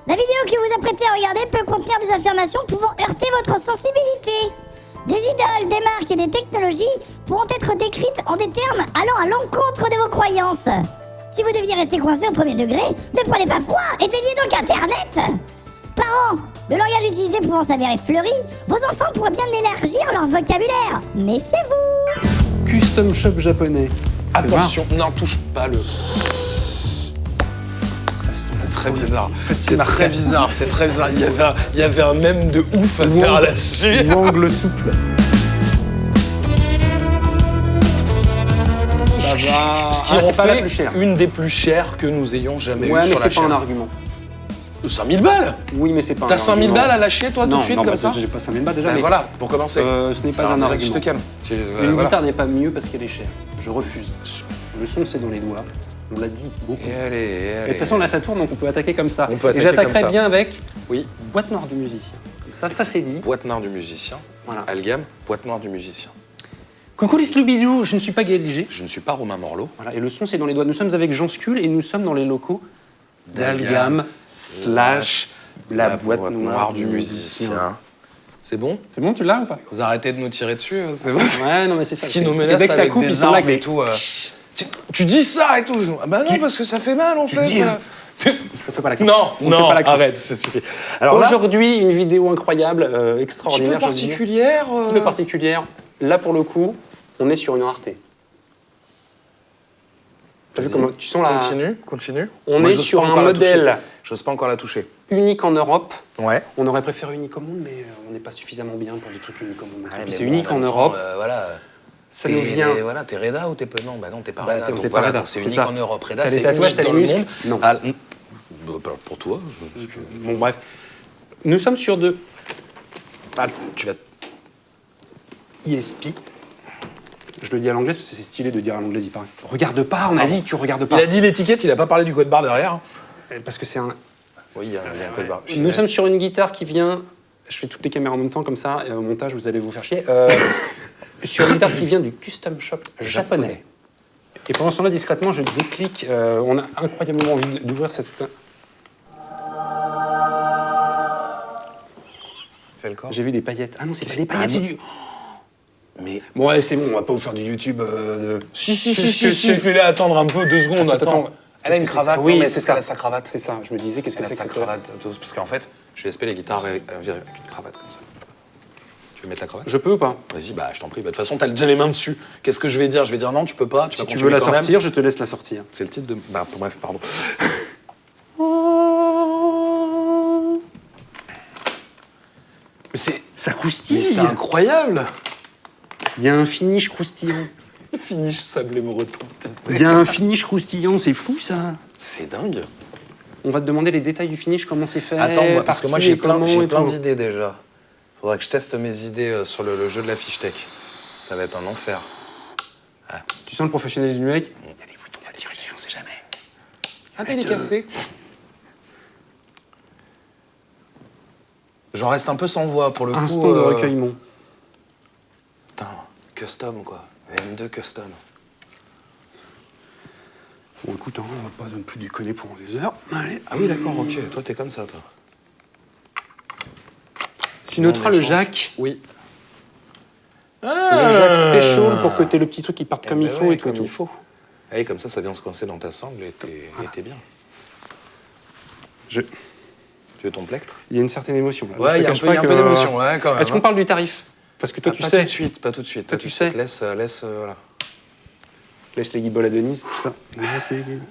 La vidéo que vous apprêtez à regarder peut contenir des affirmations pouvant heurter votre sensibilité. Des idoles, des marques et des technologies pourront être décrites en des termes allant à l'encontre de vos croyances. Si vous deviez rester coincé au premier degré, ne prenez pas froid, éteignez donc Internet. Parents, le langage utilisé pouvant s'avérer fleuri, vos enfants pourraient bien élargir leur vocabulaire. Méfiez-vous. Custom shop japonais. Attention, n'en touche pas le... C'est très bizarre. C'est très bizarre, c'est très bizarre. Il y avait un mème de ouf à faire là-dessus. L'angle souple. Ça va. Ce qui Ah, en c'est pas la fait plus chère. une des plus chères que nous ayons jamais Ouais, eues mais sur la c'est pas chaîne. un argument. 5000 balles. Oui, mais c'est pas un T'as argument. 5000 balles à lâcher, toi, tout Non, de suite, non, comme bah, ça? j'ai pas 5000 balles déjà, Ben mais voilà, pour commencer. ce n'est pas un Alors, argument. je te calme. Une Voilà. guitare n'est pas mieux parce qu'elle est chère. Je refuse. Le son, c'est dans les doigts. On l'a dit beaucoup. Et allez, Et de toute façon, là, ça tourne, donc on peut attaquer comme ça. On peut et attaquer j'attaquerai comme ça. bien avec Oui. boîte noire du musicien. Comme ça c'est dit. Boîte noire du musicien. Voilà. Algam, boîte noire du musicien. Coucou les Sloubidou, je ne suis pas Gaël Liger. Je ne suis pas Romain Morlot. Voilà, et le son, c'est dans les doigts. Nous sommes avec Jean Skull et nous sommes dans les locaux d'Algam slash la boîte noire du musicien. C'est bon? C'est bon, tu l'as ou pas? Vous arrêtez de nous tirer dessus, hein, c'est bon? Ouais, non, mais c'est ça. Ce qui nous C'est menace dès que ça avec coupe, des ils sont là armes avec et tout. Tu dis ça et tout. Ah bah non, parce que ça fait mal en fait. dis, hein. Je fais pas l'accent. Non, On fait non, pas l'accent. arrête, ça suffit. Alors là, Aujourd'hui, une vidéo incroyable, un petit peu extraordinaire. je veux dire. particulière. Un petit peu particulière. Là, pour le coup, on est sur une rareté. T'as vu Vas-y. comment tu sens la... Continue. On Moi, est j'ose sur pas un encore la toucher. modèle J'ose pas encore la toucher. unique en Europe. Ouais. On aurait préféré unique au monde, mais on n'est pas suffisamment bien pour des trucs uniques au monde. Ouais, mais C'est bon, unique en même temps, Europe. Voilà. Ça nous vient. Voilà, t'es Reda ou t'es pas? Non, bah non, t'es pas Bah, Reda. t'es Donc pas voilà, Reda, donc c'est c'est unique ça. en Europe. Reda, T'as c'est les tatouages, unique t'as dans les le muscles? monde. Non. Ah, bah, pour toi. Parce que... Bon, bref. Nous sommes sur de Ah, tu vas. ESP. Je le dis à l'anglaise parce que c'est stylé de dire à l'anglaise, il paraît. Regarde pas, on a dit, tu regardes pas. Il a dit l'étiquette, il a pas parlé du code barre derrière. Parce que c'est un. Oui, il y a un code barre. Nous sommes sur une guitare qui vient. Je fais toutes les caméras en même temps comme ça, et au montage, vous allez vous faire chier. Sur une guitare qui vient du custom shop japonais. Et pendant ce temps-là, discrètement, je déclic. On a incroyablement envie d'ouvrir cette. Fais le corps. J'ai vu des paillettes. Ah non, c'est pas des paillettes, c'est du. Mais. Bon, ouais, c'est bon, on va pas vous faire du YouTube. Si, fais-les attendre un peu, 2 secondes, attends. Elle a une Qu'est-ce que cravate, c'est que ça? Oui, non, mais c'est c'est ça. ça. Sa cravate. C'est ça, je me disais, qu'est-ce que Elle a c'est que sa cette cravate, parce qu'en fait, je vais les guitares avec une cravate comme ça. Tu veux mettre la cravate? Je peux ou pas? Vas-y, bah je t'en prie. Bah, de toute façon, t'as déjà les mains dessus. Qu'est-ce que je vais dire? Je vais dire non, tu peux pas. Si vas tu veux continuer la quand même. sortir, je te laisse la sortir. C'est le titre de. Bah bref, pardon. Mais c'est. Ça Mais croustille. c'est incroyable! Il y a un finish croustillant. Finish sablé me retourne. Il y a un finish croustillant, c'est fou ça. C'est dingue. On va te demander les détails du finish, comment c'est fait. Attends, moi, parce par que moi qui j'ai et comment et plein tout. d'idées déjà. Faudra que je teste mes idées sur le jeu de la fiche tech. Ça va être un enfer. Tu sens le professionnalisme du mec? Il y a des boutons, on va tirer dessus, on sait jamais. Ah mais il est cassé. J'en reste un peu sans voix pour le coup. Instant de recueillement. Putain, custom quoi. M2 custom. Bon écoute, hein, on va pas non plus déconner pendant des heures. Allez. Ah oui d'accord, ok. Toi t'es comme ça toi. Tu noteras le échange. jack. Oui. Le jack special pour que t'aies le petit truc qui parte Eh comme ben il faut ouais, et tout. comme et tout. il faut. Et comme ça vient se coincer dans ta sangle et t'es bien. Je- Tu veux ton plectre? Il y a une certaine émotion là. Ouais, Je il te y a un cache peu, pas y a un peu que- d'émotion, ouais, quand même. Est-ce qu'on parle du tarif? Parce que toi, tu pas sais. tout de suite, pas tout de suite. Toi, tu sais. Laisse, voilà. Laisse les guibolles à Denise, tout ça. Laisse les guibolles.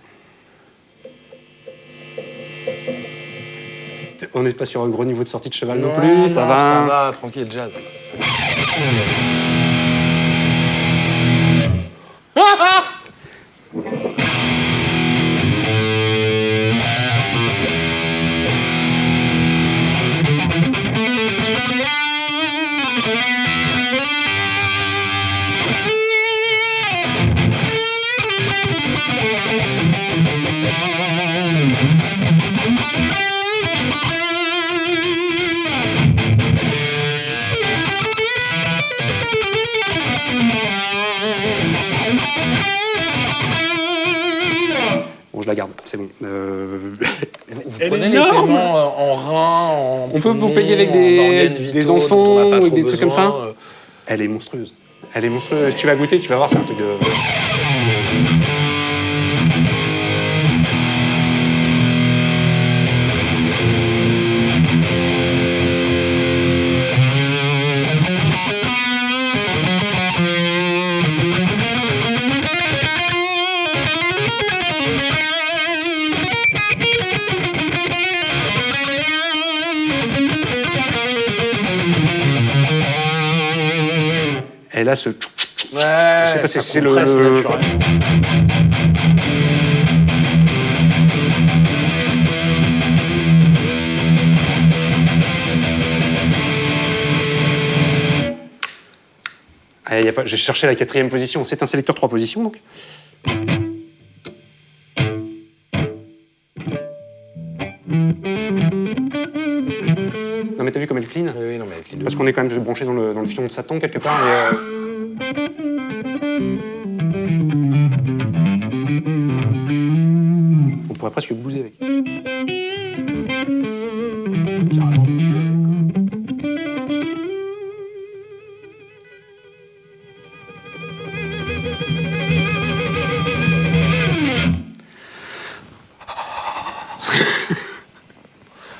On n'est pas sur un gros niveau de sortie de cheval non, plus, ça va. Ça va, tranquille, jazz. c'est bon. Vous prenez les paiements en rein, en On peut vous poumon, payer avec en organes des vitaux dont enfants on n'a pas ou trop des trucs comme ça. besoin, Elle est monstrueuse. Elle est monstrueuse. Tu vas goûter, tu vas voir, c'est un truc de... Elle a ce... Ouais, Je sais pas si ça c'est compresse le... naturellement. Ah, y a pas... J'ai cherché la 4e position. C'est un sélecteur 3 positions, donc. Non mais t'as vu comme elle clean? Oui, non, mais avec les deux. Parce qu'on est quand même branché dans le filon de Satan quelque part. Et, on pourrait presque bouser avec. Carrément bouger avec, quoi.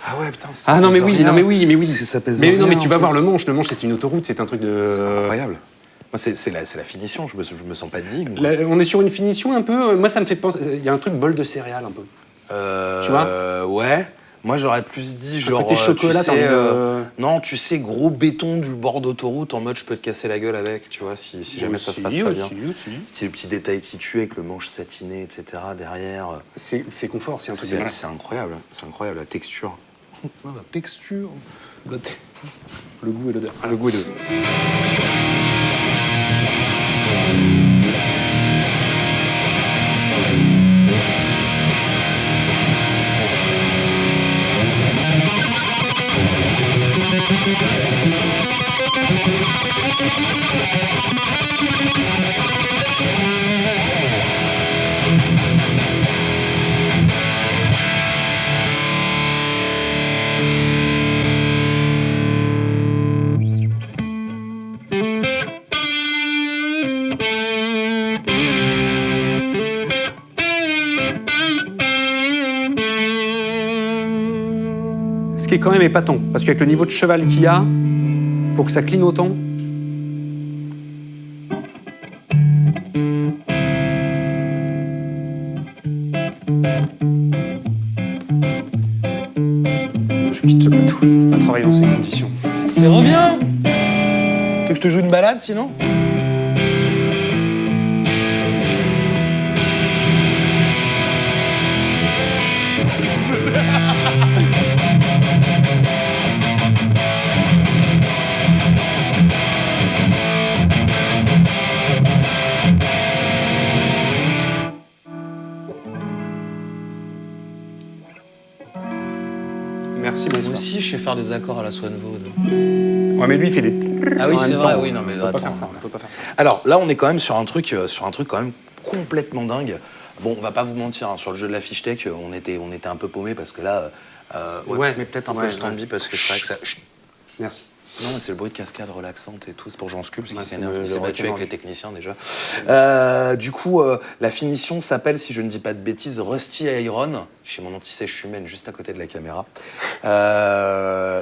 Ah ouais, putain. Ah non mais oui, non mais oui, mais oui. Ça pèse mais rien, non mais tu en vas plus. voir le manche c'est une autoroute, c'est un truc de... C'est incroyable. Moi, c'est la finition, je me sens pas digne. On est sur une finition un peu, moi ça me fait penser, il y a un truc bol de céréales un peu. Tu vois Ouais. Moi, j'aurais plus dit genre. côté chocolat, tu sais, t'as envie de- non, tu sais, gros béton du bord d'autoroute en mode je peux te casser la gueule avec, tu vois, si jamais ça se passe pas bien. C'est le petit détail qui tue avec le manche satiné, etc. derrière. C'est confort, c'est un truc de malade. C'est incroyable, la texture. La texture. Le goût et l'odeur. Ah, le goût et l'odeur. Ce qui est quand même épatant, parce qu'avec le niveau de cheval qu'il y a, pour que ça clean autant. Je quitte ce plateau, pas travailler dans ces conditions. Mais reviens. Tu veux que je te joue une balade sinon? Merci, Moi bonsoir. aussi, je sais faire des accords à la Swanvood. Ouais, mais lui, il fait des... Ah oui, en c'est même vrai, temps. oui, non, mais on peut pas attends. faire ça, on peut pas faire ça. Alors là, on est quand même sur un truc quand même complètement dingue. Bon, on va pas vous mentir, hein, sur le jeu de la fiche tech, on était un peu paumé parce que là, Ouais. mais peut-être un peu Ouais, le stand-by ouais. parce que c'est vrai que ça. Chut. Merci. Non, mais c'est le bruit de cascade relaxante et tout. C'est pour Jean Sculpte Ouais, qui c'est s'énerve. le Il s'est battu avec rock'n'roll. les techniciens déjà. Du coup, la finition s'appelle, si je ne dis pas de bêtises, Rusty Iron. Chez mon anti-sèche humaine, juste à côté de la caméra,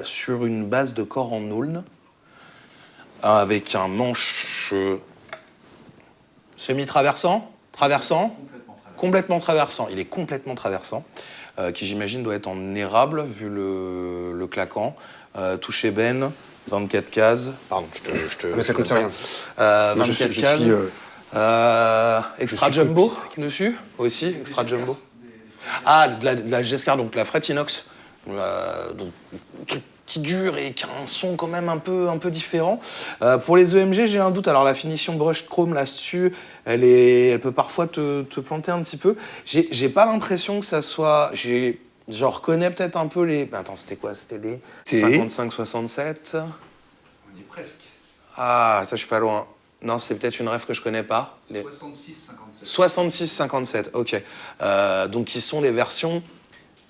sur une base de corps en aulne, avec un manche semi-traversant, complètement traversant. Il est complètement traversant, qui j'imagine doit être en érable vu le claquant. Touché Ben, 24 cases. Pardon, je te mais ça compte rien. 24 je cases. suis, Extra je suis jumbo copie. dessus aussi, extra jumbo. Ah, de la Jescar, donc la frette inox. Donc, un truc qui dure et qui a un son quand même un peu différent. Pour les EMG, j'ai un doute. Alors la finition brushed chrome là-dessus, elle peut parfois te planter un petit peu. J'ai pas l'impression que ça soit... Je reconnais peut-être un peu les... Attends, c'était quoi? C'était les 55-67. On y est presque. Ah, ça, je suis pas loin. Non, c'est peut-être une ref que je connais pas. 66-57. 66-57, ok. Donc, qui sont les versions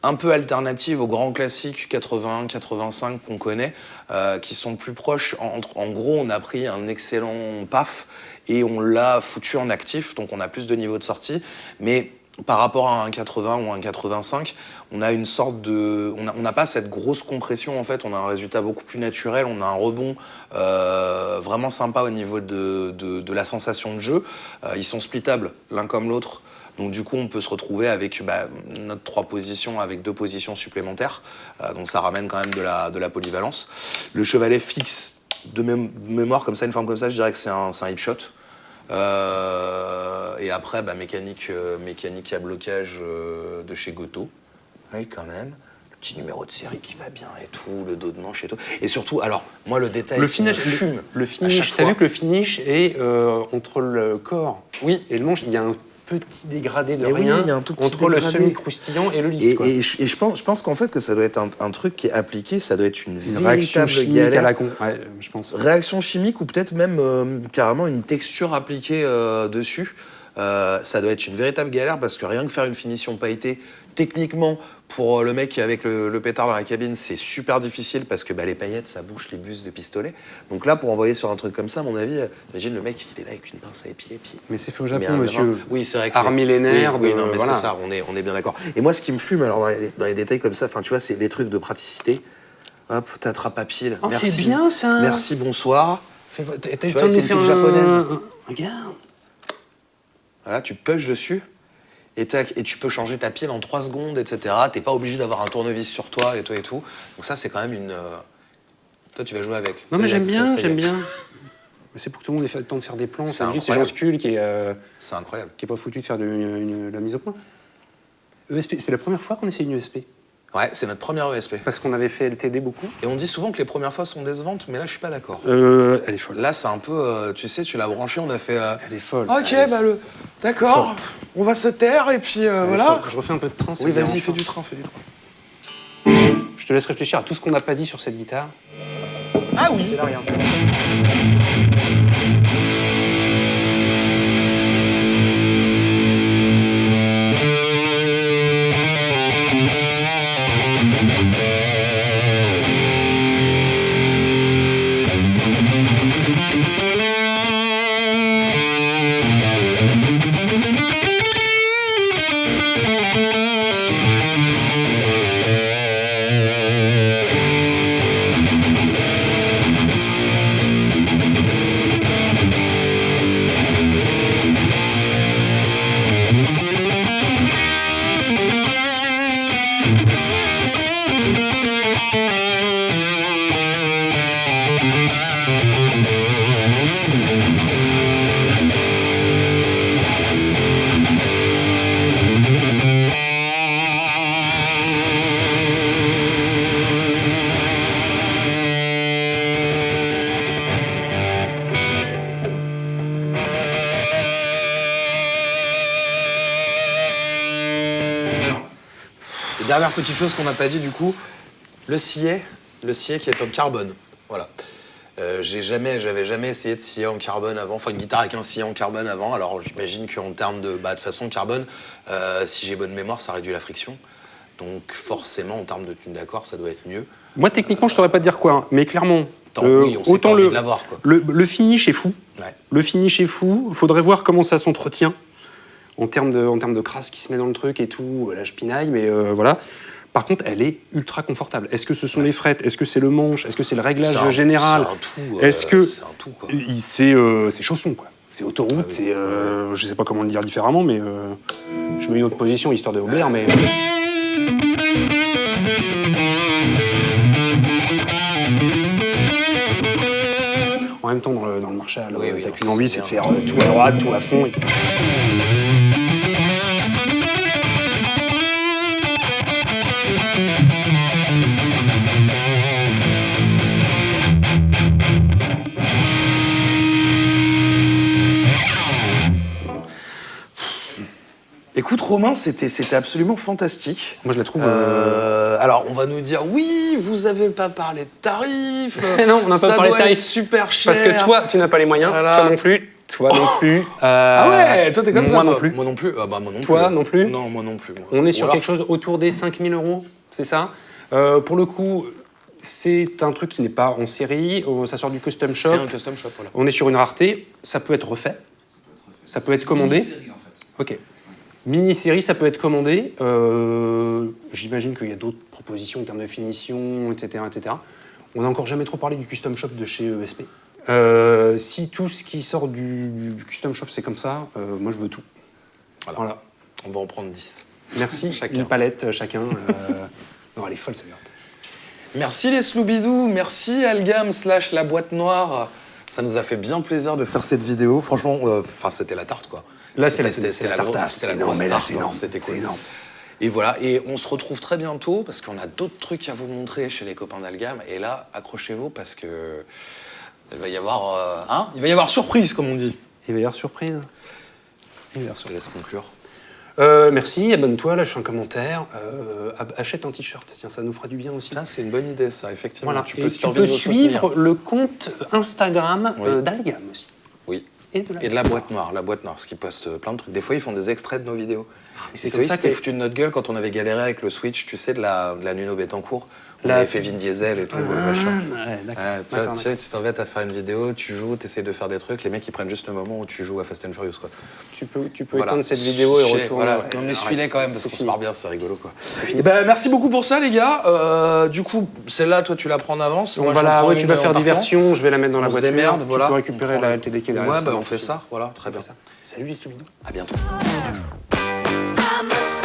un peu alternatives aux grands classiques 81-85 qu'on connaît, qui sont plus proches. En gros, on a pris un excellent PAF et on l'a foutu en actif, donc on a plus de niveau de sortie. Mais par rapport à un 80 ou un 85, on a une sorte de... On n'a pas cette grosse compression, en fait. On a un résultat beaucoup plus naturel. On a un rebond vraiment sympa au niveau de la sensation de jeu. Ils sont splittables l'un comme l'autre. Donc du coup, on peut se retrouver avec notre 3 positions, avec 2 positions supplémentaires. Donc ça ramène quand même de la polyvalence. Le chevalet fixe, de mémoire comme ça, une forme comme ça, je dirais que c'est un hip shot. Et après, mécanique à blocage de chez Goto. Oui, quand même. Le petit numéro de série qui va bien et tout, le dos de manche et tout. Et surtout, alors, moi, le détail Le qui me finish, fume le à finish, chaque t'as fois. vu que le finish est entre le corps Oui. et le manche, il y a un petit dégradé de Mais oui, rien il y a un tout petit entre le dégradé. semi-croustillant et le lisse. quoi. Et je pense qu'en fait, que ça doit être un truc qui est appliqué, ça doit être une réaction véritable chimique galère. à la con, ouais, je pense. Réaction chimique ou peut-être même carrément une texture appliquée dessus. Ça doit être une véritable galère parce que rien que faire une finition pailletée, techniquement, pour le mec qui est avec le pétard dans la cabine, c'est super difficile parce que les paillettes, ça bouche les bus de pistolet. Donc là, pour envoyer sur un truc comme ça, à mon avis, imagine le mec, il est là avec une pince à épiler. Puis... Mais c'est fait au Mais Japon, un monsieur. grain. Oui, c'est vrai que Art millénaire oui, de- non, mais voilà. c'est ça, on est bien d'accord. Et moi, ce qui me fume, alors dans les détails comme ça, enfin, tu vois, c'est les trucs de praticité. Hop, t'attrapes à pile. Oh, Merci. c'est bien, ça. Merci, bonsoir. T'as eu Tu le vois, temps de c'est nous une faire touche japonaise. Regarde. Voilà, tu pushes dessus. Et tu peux changer ta pile en 3 secondes, etc. T'es pas obligé d'avoir un tournevis sur toi et tout et tout. Donc ça, c'est quand même une... Toi, tu vas jouer avec. Non, mais Ça y est, j'aime ça y est. bien. Mais c'est pour que tout le monde ait le temps de faire des plans. C'est C'est juste c'est incroyable. Jean Skull C'est incroyable. qui est pas foutu de faire la mise au point. ESP, c'est la première fois qu'on essaie une ESP. Ouais, c'est notre première ESP. Parce qu'on avait fait LTD beaucoup. Et on dit souvent que les premières fois sont décevantes, mais là, je suis pas d'accord. Elle est folle. Là, c'est un peu... tu sais, tu l'as branché, on a fait... Elle est folle. Ok, Elle est d'accord, on va se taire et puis voilà. folle. Je refais un peu de train. ça Oui, me vas-y, dérange fais pas. du train, fais du train. Je te laisse réfléchir à tout ce qu'on n'a pas dit sur cette guitare. Ah oui. C'est là, regarde. Et dernière petite chose qu'on n'a pas dit du coup, le scié qui est en carbone. Voilà. J'avais jamais essayé de scier en carbone avant, enfin une guitare avec un scié en carbone avant. Alors j'imagine qu'en termes de façon carbone, si j'ai bonne mémoire, ça réduit la friction. Donc forcément en termes de thune d'accord, ça doit être mieux. Moi, techniquement, je saurais pas te dire quoi, hein, mais clairement. Oui, on sait que t'as envie de l'avoir, quoi. Le finish est fou. Ouais. Le finish est fou. Il faudrait voir comment ça s'entretient en termes de crasse qui se met dans le truc et tout. Là, je pinaille, mais voilà. Par contre, elle est ultra confortable. Est-ce que ce sont les frettes? Est-ce que c'est le manche? Est-ce que c'est le réglage général? C'est un tout. Est-ce que c'est un tout, quoi. c'est chausson, quoi? C'est autoroute, c'est je sais pas comment le dire différemment, mais je mets une autre position histoire de Aubert, mais en même temps dans le Marshall, Oui, t'as non, qu'une ça, envie, c'est c'est de bien. faire tout à droite, tout à fond. Écoute Romain, c'était absolument fantastique. Moi, je la trouve. Alors, on va nous dire, oui, vous avez pas parlé de tarifs. Non, on n'a pas ça parlé de doit tarifs. être super cher. Parce que toi, tu n'as pas les moyens, Voilà. toi non plus. Toi non plus. Ah ouais, toi t'es comme ça. Moi toi. non plus. Moi non plus. Ah bah moi non plus. Toi non plus. Non, moi non plus. Moi. On est sur Ou alors, quelque chose autour des 5 000 €, c'est ça. Pour le coup, c'est un truc qui n'est pas en série, ça sort du custom shop. C'est un custom shop, voilà. On est sur une rareté, ça peut être refait, ça peut être commandé. Mini-série, en fait. Ok. Mini-série, ça peut être commandé. J'imagine qu'il y a d'autres propositions en termes de finition, etc., etc. On n'a encore jamais trop parlé du custom shop de chez ESP. Si tout ce qui sort du custom shop, c'est comme ça, moi je veux tout. Voilà. On va en prendre 10. Merci, Chacun. une palette chacun. Non, elle est folle, celle-là. Merci les Sloubidou, merci Algam / la boîte noire. Ça nous a fait bien plaisir de faire cette vidéo. Franchement, c'était la tarte quoi. Là, c'est la grosse- tartasse. c'était la C'est grosse énorme, mais là, tarte, c'est hein, énorme. C'était C'est cool. énorme. Et voilà, et on se retrouve très bientôt parce qu'on a d'autres trucs à vous montrer chez les copains d'Algam. Et là, accrochez-vous parce que il va y avoir, il va y avoir surprise comme on dit. Il va y avoir surprise. Il va y avoir Je te laisse surprise. conclure. Merci, abonne-toi, lâche un commentaire, achète un t-shirt, tiens, ça nous fera du bien aussi. Ah, c'est une bonne idée ça, effectivement. Voilà. Tu Et peux, si t'as envie de nous suivre soutenir. le compte Instagram Oui. d'Algam aussi. Oui. Et de la, Et de la boîte noire, parce qu'ils postent plein de trucs. Des fois, ils font des extraits de nos vidéos. mais c'est Et comme ça c'était que- foutu de notre gueule quand on avait galéré avec le Switch, tu sais, de la Nuno Bettencourt. On La- avait fait Vin Diesel et tout, machin. Ouais, d'accord. Ouais, tu vois, D'accord, tu sais, tu t'embêtes à faire une vidéo, tu joues, tu essayes de faire des trucs, les mecs ils prennent juste le moment où tu joues à Fast and Furious quoi. Tu peux Voilà. éteindre cette vidéo et Suis-les, retourner. Voilà. Ouais, Non mais arrête, suis-les quand même parce c'est qu'on se fini. marre bien, c'est rigolo quoi. Et ben, merci beaucoup pour ça les gars. Du coup, celle-là, toi tu la prends en avance. Donc Moi, j'en voilà, prends ouais, une tu vas en faire partant. diversion, je vais la mettre dans la On se voiture. démerde, Tu voilà. peux récupérer On prend la le- LTD qui est derrière. Ouais, ça bah va, on fait c'est ça, voilà, On très fait bien. ça. Salut les stupides. À bientôt. I'm a